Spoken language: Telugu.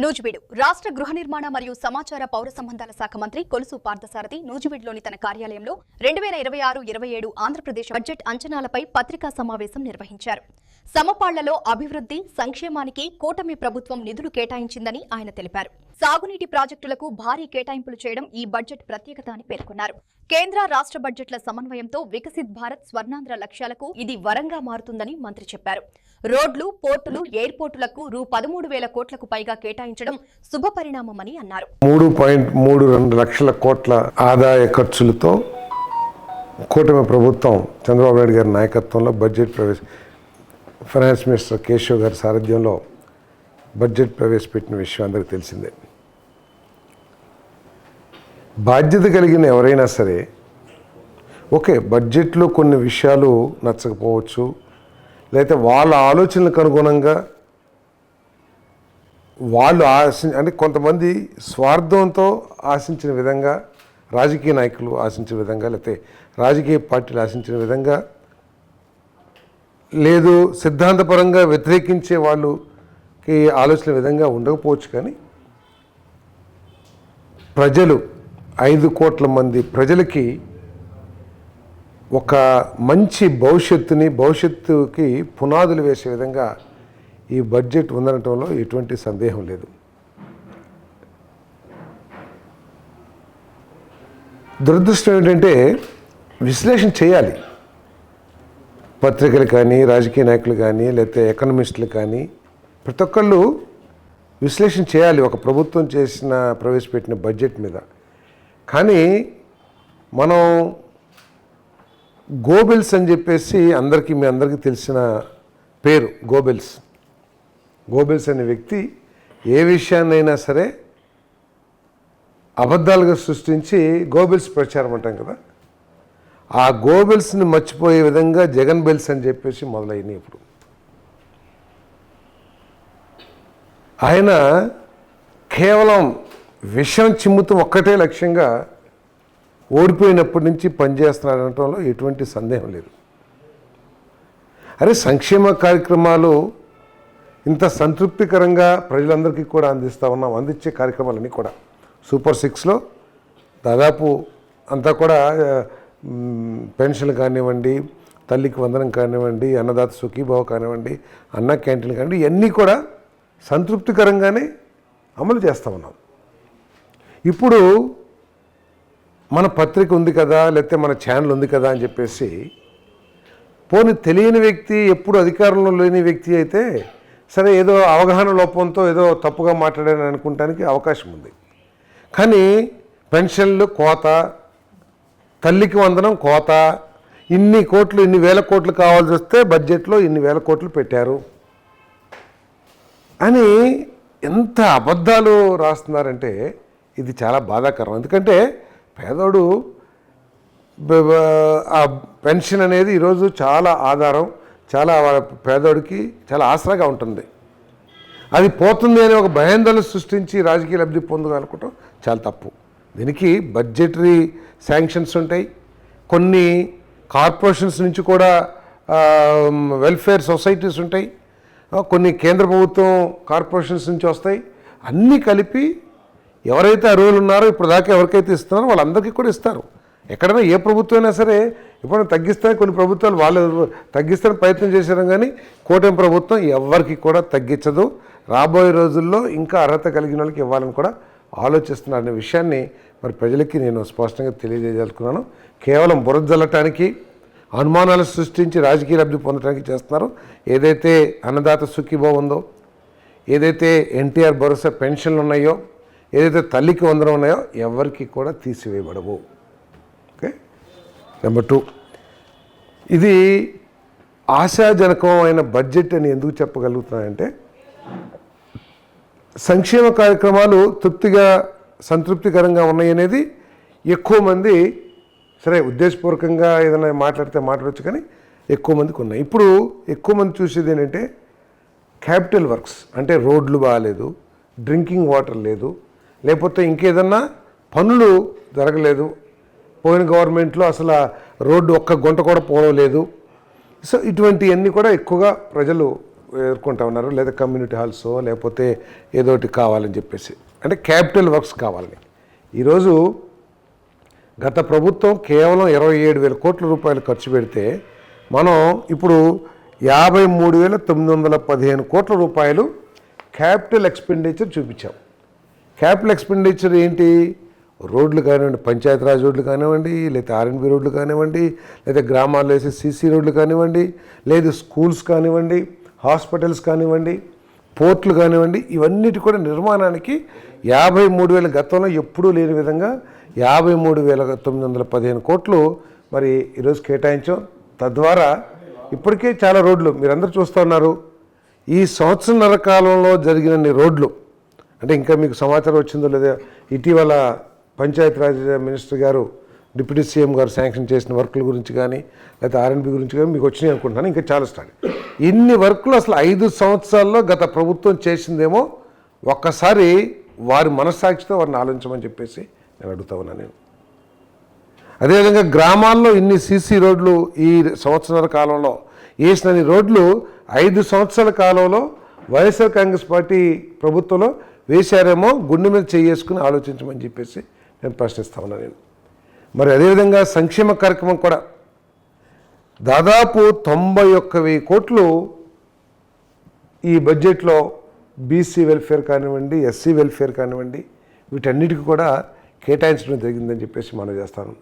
నూజివీడు రాష్ట్ర గృహ నిర్మాణ మరియు సమాచార పౌర సంబంధాల శాఖ మంత్రి కొలుసు పార్థసారథి నూజివీడులోని తన కార్యాలయంలో 2026-27 ఆంధ్రప్రదేశ్ బడ్జెట్ అంచనాలపై పత్రికా సమావేశం నిర్వహించారు. సమపాళ్లలో అభివృద్ధి సంక్షేమానికి కూటమి ప్రభుత్వం నిధులు కేటాయించిందని ఆయన తెలిపారు. సాగునీటి ప్రాజెక్టులకు భారీ కేటాయింపులు చేయడం ఈ బడ్జెట్ ప్రత్యేకత అని పేర్కొన్నారు. కేంద్ర రాష్ట్ర బడ్జెట్ల సమన్వయంతో వికసిత్ భారత్ స్వర్ణాంధ్ర లక్ష్యాలకు ఇది వరంగా మారుతుందని మంత్రి చెప్పారు. రోడ్లు, పోర్టులు, ఎయిర్పోర్టులకు రూ.13,000 కోట్లకు పైగా కేటాయించడం శుభపరిణామమని అన్నారు. 3.32 లక్షల కోట్ల ఆదాయ ఖర్చులతో కూటమి ప్రభుత్వం చంద్రబాబు నాయుడు గారి నాయకత్వంలో ఫైనాన్స్ మినిస్టర్ కేశవ్ గారి సారథ్యంలో బడ్జెట్ ప్రవేశపెట్టిన విషయం అందరికీ తెలిసిందే. బాధ్యత కలిగిన ఎవరైనా సరే ఓకే, బడ్జెట్లో కొన్ని విషయాలు నచ్చకపోవచ్చు, లేకపోతే వాళ్ళ ఆలోచనలకు అనుగుణంగా వాళ్ళు అంటే కొంతమంది స్వార్థంతో ఆశించిన విధంగా, రాజకీయ నాయకులు ఆశించిన విధంగా, లేకపోతే రాజకీయ పార్టీలు ఆశించిన విధంగా, లేదు సిద్ధాంతపరంగా వ్యతిరేకించే వాళ్ళకి ఆలోచన విధంగా ఉండకపోవచ్చు. కానీ ప్రజలు 5 కోట్ల మంది ప్రజలకి ఒక మంచి భవిష్యత్తుకి పునాదులు వేసే విధంగా ఈ బడ్జెట్ ఉండటంలో ఎటువంటి సందేహం లేదు. దురదృష్టం ఏంటంటే విశ్లేషణ చేయాలి. పత్రికలు కానీ, రాజకీయ నాయకులు కానీ, లేకపోతే ఎకనమిస్టులు కానీ ప్రతి ఒక్కళ్ళు విశ్లేషణ చేయాలి ఒక ప్రభుత్వం ప్రవేశపెట్టిన బడ్జెట్ మీద. కానీ మనం గోబెల్స్ అని చెప్పేసి మీ అందరికీ తెలిసిన పేరు గోబెల్స్ అనే వ్యక్తి ఏ విషయాన్నైనా సరే అబద్ధాలుగా సృష్టించి గోబెల్స్ ప్రచారం అంటాం కదా, ఆ గోబెల్స్ని మర్చిపోయే విధంగా జగన్ బెల్స్ అని చెప్పేసి మొదలైనవి. ఇప్పుడు ఆయన కేవలం విషం చిమ్ముతూ ఒక్కటే లక్ష్యంగా ఓడిపోయినప్పటి నుంచి పనిచేస్తున్నాడు అనడంలో ఎటువంటి సందేహం లేదు. సంక్షేమ కార్యక్రమాలు ఇంత సంతృప్తికరంగా ప్రజలందరికీ కూడా అందించే కార్యక్రమాలన్నీ కూడా సూపర్ 6లో దాదాపు అంతా కూడా పెన్షన్లు కానివ్వండి, తల్లికి వందనం కానివ్వండి, అన్నదాత సుఖీభావ కానివ్వండి, అన్న క్యాంటీన్లు కానివ్వండి, ఇవన్నీ కూడా సంతృప్తికరంగానే అమలు చేస్తూ ఉన్నాం. ఇప్పుడు మన పత్రిక ఉంది కదా, లేకపోతే మన ఛానల్ ఉంది కదా అని చెప్పేసి పోనీ తెలియని వ్యక్తి, ఎప్పుడు అధికారంలో లేని వ్యక్తి అయితే సరే ఏదో అవగాహన లోపంతో ఏదో తప్పుగా మాట్లాడాలని అనుకుంటానికి అవకాశం ఉంది. కానీ పెన్షన్లు కోత, తల్లికి వందనం కోత, ఇన్ని వేల కోట్లు కావాల్సి వస్తే బడ్జెట్లో ఇన్ని వేల కోట్లు పెట్టారు అని ఎంత అబద్ధాలు రాస్తున్నారంటే ఇది చాలా బాధాకరం. ఎందుకంటే పేదోడు ఆ పెన్షన్ అనేది ఈరోజు చాలా ఆధారం, చాలా పేదోడికి చాలా ఆసరాగా ఉంటుంది. అది పోతుంది అని ఒక భయాందోళన సృష్టించి రాజకీయ లబ్ధి పొందాలనుకోవటం చాలా తప్పు. దీనికి బడ్జెటరీ శాంక్షన్స్ ఉంటాయి, కొన్ని కార్పొరేషన్స్ నుంచి కూడా వెల్ఫేర్ సొసైటీస్ ఉంటాయి, కొన్ని కేంద్ర ప్రభుత్వం కార్పొరేషన్స్ నుంచి వస్తాయి. అన్నీ కలిపి ఎవరైతే అర్హులు ఉన్నారో ఇప్పుడు దాకా ఎవరికైతే ఇస్తున్నారో వాళ్ళందరికీ కూడా ఇస్తారు. ఎక్కడైనా ఏ ప్రభుత్వం అయినా సరే ఇప్పుడు తగ్గిస్తాయి, కొన్ని ప్రభుత్వాలు వాళ్ళు తగ్గిస్తానికి ప్రయత్నం చేశారు, కానీ కూటమి ప్రభుత్వం ఎవరికి కూడా తగ్గించదు. రాబోయే రోజుల్లో ఇంకా అర్హత కలిగిన వాళ్ళకి ఇవ్వాలని కూడా ఆలోచిస్తున్నారనే విషయాన్ని మరి ప్రజలకి నేను స్పష్టంగా తెలియజేయాలనుకున్నాను. కేవలం బురద జల్లటానికి, అనుమానాలు సృష్టించి రాజకీయ లబ్ధి పొందడానికి చేస్తున్నారు. ఏదైతే అన్నదాత సుఖీభావ ఉందో, ఏదైతే ఎన్టీఆర్ భరోసా పెన్షన్లు ఉన్నాయో, ఏదైతే తల్లికి వందనం ఉన్నాయో ఎవరికి కూడా తీసివేయబడవు. ఓకే, నెంబర్ 2, ఇది ఆశాజనకమైన బడ్జెట్ అని ఎందుకు చెప్పగలుగుతున్నాయంటే సంక్షేమ కార్యక్రమాలు సంతృప్తికరంగా ఉన్నాయనేది ఎక్కువ మంది సరే ఉద్దేశపూర్వకంగా ఏదైనా మాట్లాడవచ్చు, కానీ ఎక్కువ మందికి ఉన్నాయి. ఇప్పుడు ఎక్కువ మంది చూసేది ఏంటంటే క్యాపిటల్ వర్క్స్, అంటే రోడ్లు బాగాలేదు, డ్రింకింగ్ వాటర్ లేదు, లేకపోతే ఇంకేదన్నా పనులు జరగలేదు, పోయిన గవర్నమెంట్లో అసలు రోడ్డు ఒక్క గుంట కూడా పోలేదు. సో ఇటువంటివన్నీ కూడా ఎక్కువగా ప్రజలు ఎదుర్కొంటా ఉన్నారు, లేదా కమ్యూనిటీ హాల్స్ లేకపోతే ఏదో ఒకటి కావాలని చెప్పేసి, అంటే క్యాపిటల్ వర్క్స్ కావాలని. ఈరోజు గత ప్రభుత్వం కేవలం 27,000 కోట్ల రూపాయలు ఖర్చు పెడితే మనం ఇప్పుడు 53,915 కోట్ల రూపాయలు క్యాపిటల్ ఎక్స్పెండిచర్ చూపించాం. క్యాపిటల్ ఎక్స్పెండిచర్ ఏంటి? రోడ్లు కానివ్వండి, పంచాయతీరాజ్ రోడ్లు కానివ్వండి, లేదా ఆర్ఎండ్బి రోడ్లు కానివ్వండి, లేదా గ్రామాల్లో వేసే సీసీ రోడ్లు కానివ్వండి, లేదు స్కూల్స్ కానివ్వండి, హాస్పిటల్స్ కానివ్వండి, పోర్ట్లు కానివ్వండి, ఇవన్నిటి కూడా నిర్మాణానికి 53,000 గతంలో ఎప్పుడూ లేని విధంగా 53,915 కోట్లు మరి ఈరోజు కేటాయించాం. తద్వారా ఇప్పటికే చాలా రోడ్లు మీరందరూ చూస్తూ ఉన్నారు. ఈ సంవత్సరన్నర కాలంలో జరిగినన్ని రోడ్లు, అంటే ఇంకా మీకు సమాచారం వచ్చిందో లేదా, ఇటీవల పంచాయతీరాజ్ మినిస్టర్ గారు, డిప్యూటీ సీఎం గారు శాంక్షన్ చేసిన వర్కుల గురించి కానీ, లేదా ఆర్ఎండ్బి గురించి కానీ మీకు వచ్చినాయి అనుకుంటున్నాను. ఇంకా చాలా స్టార్ట్. ఇన్ని వర్కులు అసలు 5 సంవత్సరాల్లో గత ప్రభుత్వం చేసిందేమో ఒక్కసారి వారి మనస్సాక్షితో వారిని ఆలోచించమని చెప్పేసి నేను అడుగుతా ఉన్నాను. నేను అదేవిధంగా గ్రామాల్లో ఇన్ని సీసీ రోడ్లు ఈ సంవత్సరాల కాలంలో వేసినన్ని రోడ్లు 5 సంవత్సరాల కాలంలో వైఎస్ఆర్ కాంగ్రెస్ పార్టీ ప్రభుత్వంలో వేశారేమో గుండె మీద చేసుకుని ఆలోచించమని చెప్పేసి నేను ప్రశ్నిస్తా ఉన్నాను. నేను మరి అదేవిధంగా సంక్షేమ కార్యక్రమం కూడా దాదాపు 91,000 కోట్లు ఈ బడ్జెట్లో బీసీ వెల్ఫేర్ కానివ్వండి, ఎస్సీ వెల్ఫేర్ కానివ్వండి, వీటన్నిటికీ కూడా కేటాయించడం జరిగిందని చెప్పేసి మనం చేస్తాను.